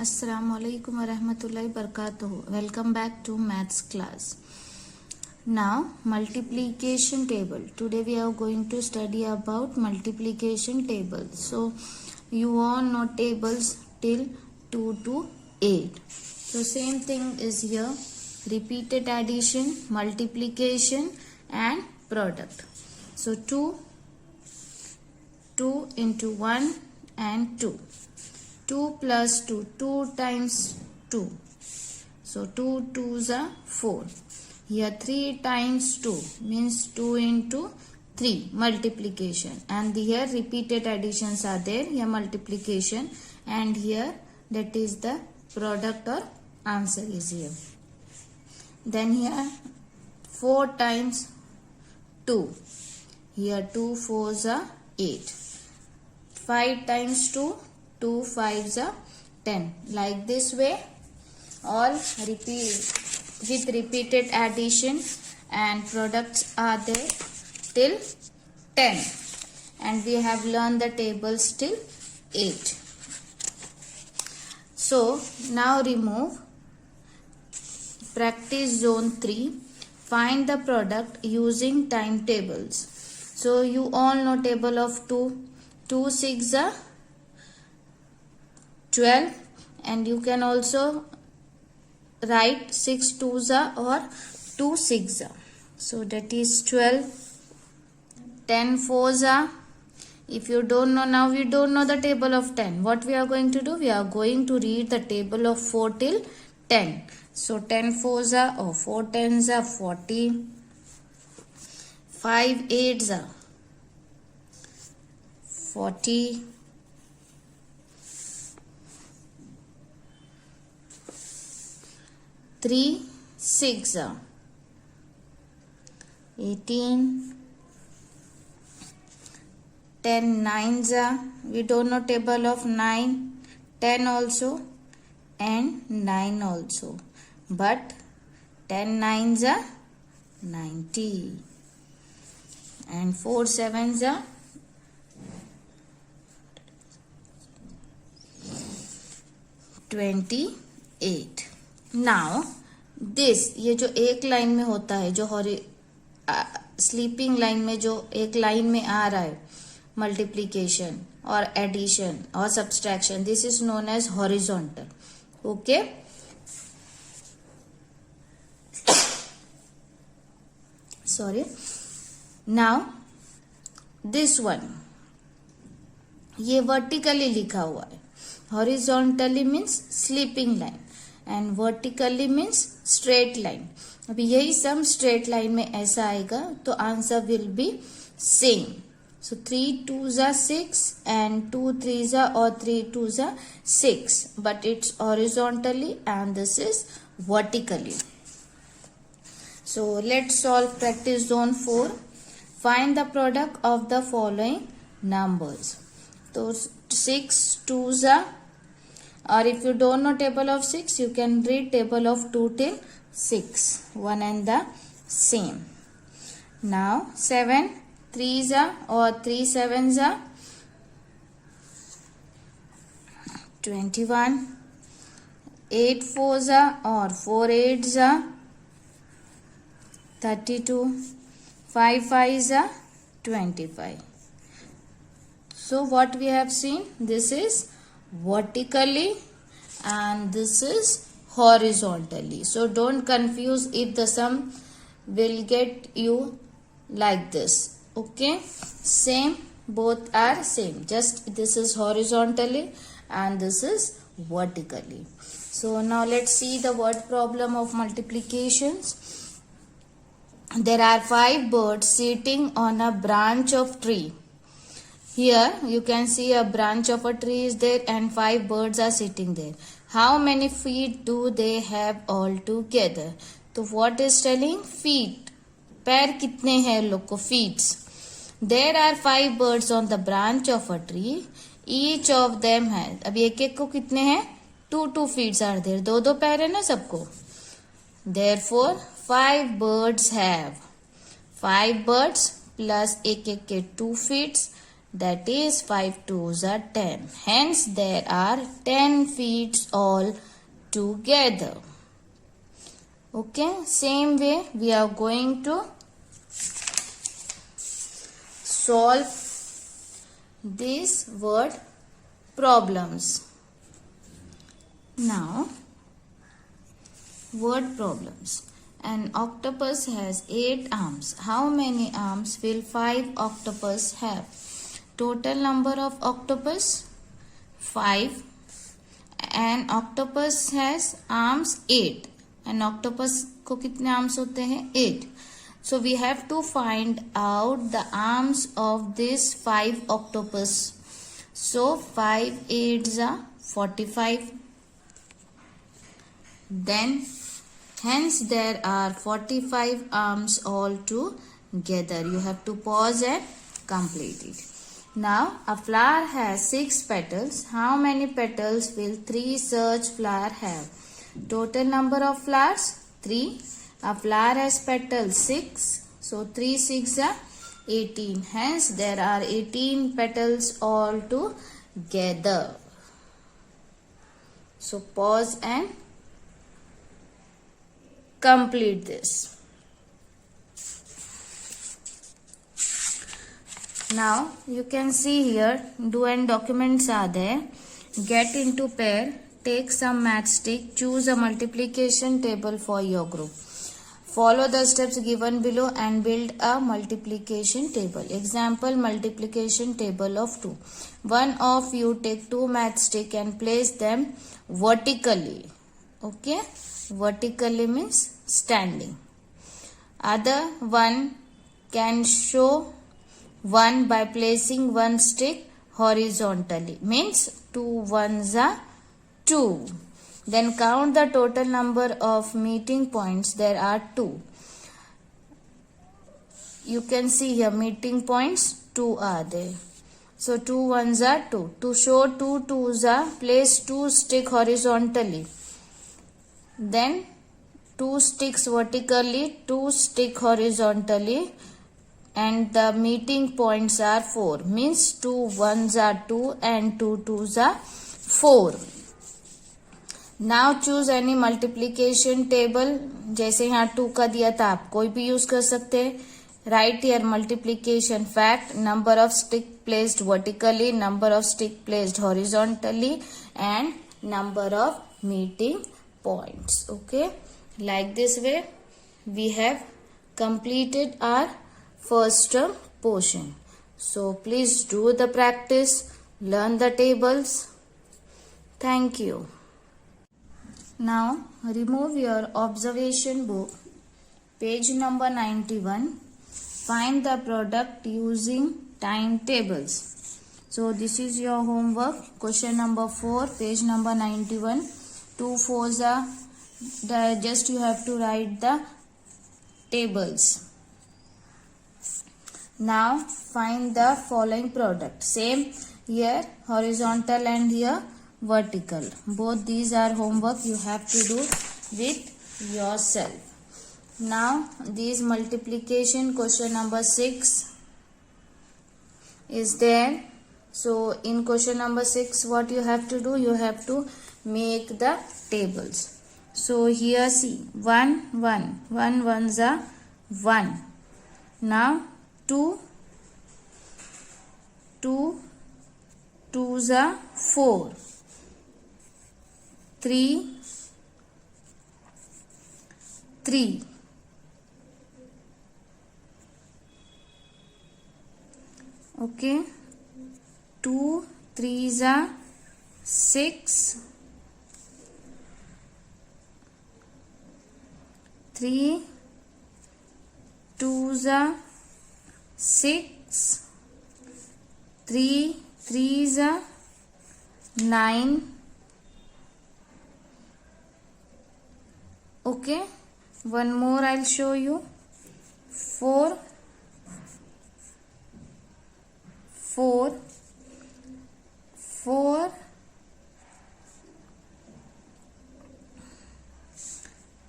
Assalamualaikum warahmatullahi wabarakatuh. Welcome back to maths class. Now multiplication table. Today we are going to study about multiplication table. So you all know tables till 2 to 8. So same thing is here. Repeated addition, multiplication and product. So 2 into 1 and 2. 2 plus 2, 2 times 2. So 2 2s are 4. Here 3 times 2 means 2 into 3 multiplication. And here repeated additions are there. Here multiplication and here that is the product or answer is here. Then here 4 times 2. Here 2 4s are 8. 5 times 2. 2 5s are 10. Like this way all with repeated addition and products are there till 10 and we have learned the tables till 8. So now remove practice zone 3. Find the product using timetables. So you all know table of 2. 2 6 are 12 and you can also write 6 2s are or 2 6s are. So that is 12. 10 4s are. If you don't know, now we don't know the table of 10. What we are going to do? We are going to read the table of 4 till 10. So 10 4s are or 4 10s are 40. 5 8s are 40. 3 6 are 18. 10 9s are, we don't know table of 9. 10 also and 9 also, but 10 9s are 90 and 4 7s are 28. Now this, ये जो एक line में होता है, जो sleeping line में जो एक लाइन में आ रहा है मल्टीप्लीकेशन और एडिशन और subtraction, this is known as horizontal. Okay, sorry. Now this one, ये वर्टिकली लिखा हुआ है. Horizontally means sleeping line and vertically means straight line. अभी यही सम स्ट्रेट लाइन में ऐसा आएगा तो answer will be same. So 3 2s are 6 and 2 3s are or 3 2s are 6, but it's horizontally and this is vertically. So let's solve practice zone 4. Find the product of the following numbers. So 6 2s are, or if you don't know table of 6, you can read table of 2 till 6, one and the same. Now 7 3s are or 3 7s are 21. 8 4s are or 4 8s are 32. 5 5s are 25. So what we have seen, this is vertically and this is horizontally. So don't confuse if the sum will get you like this. Okay, same, both are same, just this is horizontally and this is vertically. So now let's see the word problem of multiplications. There are 5 birds sitting on a branch of tree. Here you can see a branch of a tree is there and 5 birds are sitting there. How many feet do they have all together? तो what is telling? Feet. पैर कितने हैं लोग को? Feet. There are 5 birds on the branch of a tree. Each of them has. अब एक एक को कितने हैं? 2 feet are there. 2 पैर है ना सबको. Therefore 5 birds have. 5 birds plus एक एक के 2 feet that is 5 twos are 10. Hence there are 10 feet all together. Okay, same way we are going to solve these word problems. Now, word problems. An octopus has 8 arms. How many arms will 5 octopus have? Total number of octopus 5. An octopus has arms 8. An octopus को कितने arms होते हैं? 8. So we have to find out the arms of this 5 octopus. So 5 8s are 45. Then hence there are 45 arms all together. You have to pause and complete it. Now a flower has 6 petals. How many petals will 3 such flower have? Total number of flowers 3. A flower has petals 6. So 3 6 are 18. Hence there are 18 petals all together. So pause and complete this. Now you can see here do and documents are there. Get into pair. Take some matchstick. Choose a multiplication table for your group. Follow the steps given below and build a multiplication table. Example, multiplication table of 2. One of you take 2 matchstick and place them vertically. Okay, vertically means standing. Other one can show 1 by placing 1 stick horizontally, means 2 ones are 2. Then count the total number of meeting points. There are 2. You can see here meeting points 2 are there. So 2 ones are 2. To show 2 twos are, place 2 stick horizontally. Then 2 sticks vertically, 2 stick horizontally, and the meeting points are 4. Means 2 ones are 2 and 2 twos are 4. Now choose any multiplication table. जैसे यहाँ 2 का दिया था आप कोई भी use कर सकते हैं. Write here multiplication fact. Number of stick placed vertically, number of stick placed horizontally, and number of meeting points. Okay, like this way we have completed our first term portion. So please do the practice, learn the tables. Thank you. Now remove your observation book, page number 91. Find the product using timetables. So this is your homework. Question number 4, page number 91. 2 4s are just you have to write the tables. Now find the following product. Same here horizontal and here vertical. Both these are homework you have to do with yourself. Now these multiplication, question number 6 is there. So in question number 6 what you have to do, you have to make the tables. So here see 1 1 1 ones are 1. Now 2 2 twos are 4. 3 3. Okay, 2 3s are 6. 3 2s are 6. 3 3s are 9. Okay, one more I'll show you. 4 4 4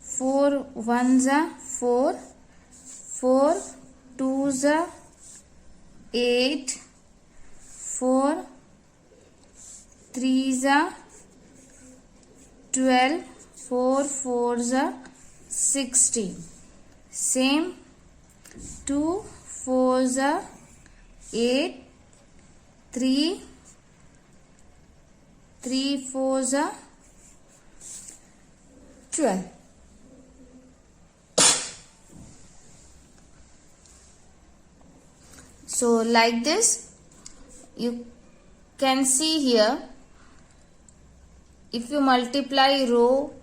4 ones are 4. 4 twos are 8. 4 3s are 12, 4 4s are 16. Same 2 4s are 8, 3 4s are 12. So like this, you can see here, if you multiply row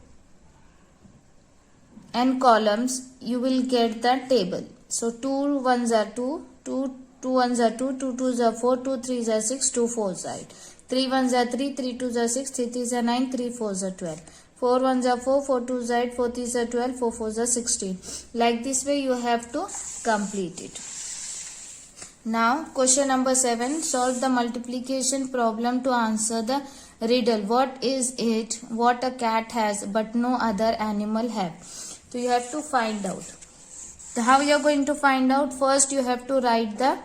and columns, you will get the table. So 2 1s are 2, 2 1s are 2, 2 2s are 4, 2 3s are 6, 2 4s are 8. 3 1s are 3, 3 2s are 6, 3 3s are 9, 3 4s are 12. 4 1s are 4, 4 2s are 8, 4 3s are 12, 4 4s are 16. Like this way you have to complete it. Now question number 7. Solve the multiplication problem to answer the riddle. What is it? What a cat has but no other animal have. So you have to find out. So how you are going to find out? First you have to write the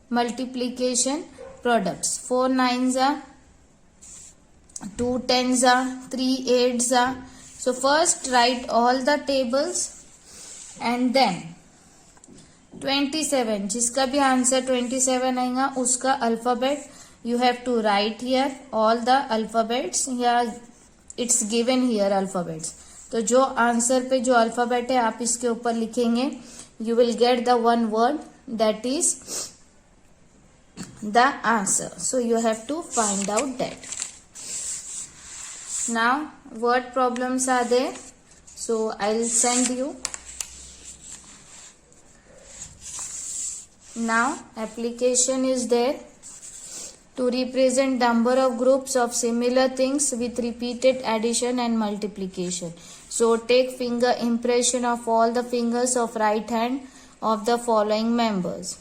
multiplication products. 4 9s are, 2 10s are, 3 8s are. So first write all the tables and then 27, जिसका भी answer 27 आएगा उसका alphabet you have to write here all the alphabets. here it's given here alphabets. तो जो answer पे जो alphabet है आप इसके ऊपर लिखेंगे. you will get the one word that is the answer. So you have to find out that. Now word problems are there, so I'll send you. Now application is there. To represent number of groups of similar things with repeated addition and multiplication. So take finger impression of all the fingers of right hand of the following members.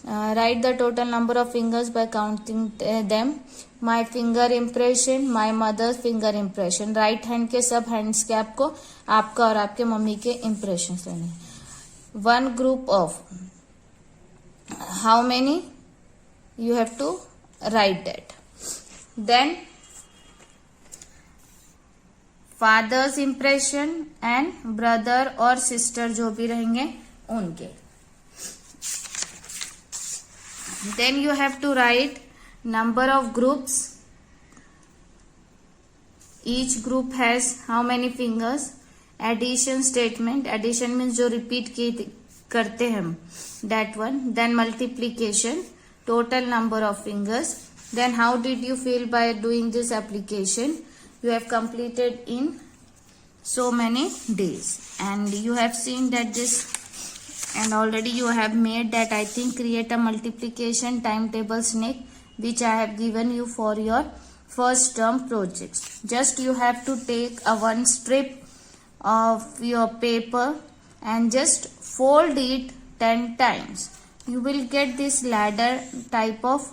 Write the total number of fingers by counting them. My finger impression, my mother's finger impression. Right hand के सब hands के आपको आपका और आपके mummy के impressions लेने. One group of how many? You have to write that. Then father's impression and brother और sister जो भी रहेंगे उनके. Then you have to write number of groups. Each group has how many fingers. Addition statement. Addition means जो repeat करते हैं हम, that one. Then multiplication, total number of fingers. Then how did you feel by doing this application? You have completed in so many days and you have seen that this, and already you have made that, I think, create a multiplication timetable snake which I have given you for your first term projects. Just you have to take a one strip of your paper and just fold it 10 times. You will get this ladder type of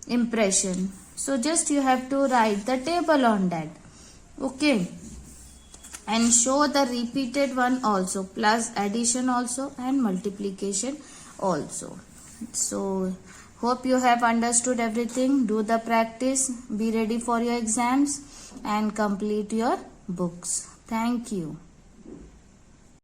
impression. So just you have to write the table on that. Okay. And show the repeated one also, plus addition also and multiplication also. So hope you have understood everything. Do the practice, be ready for your exams and complete your books. Thank you.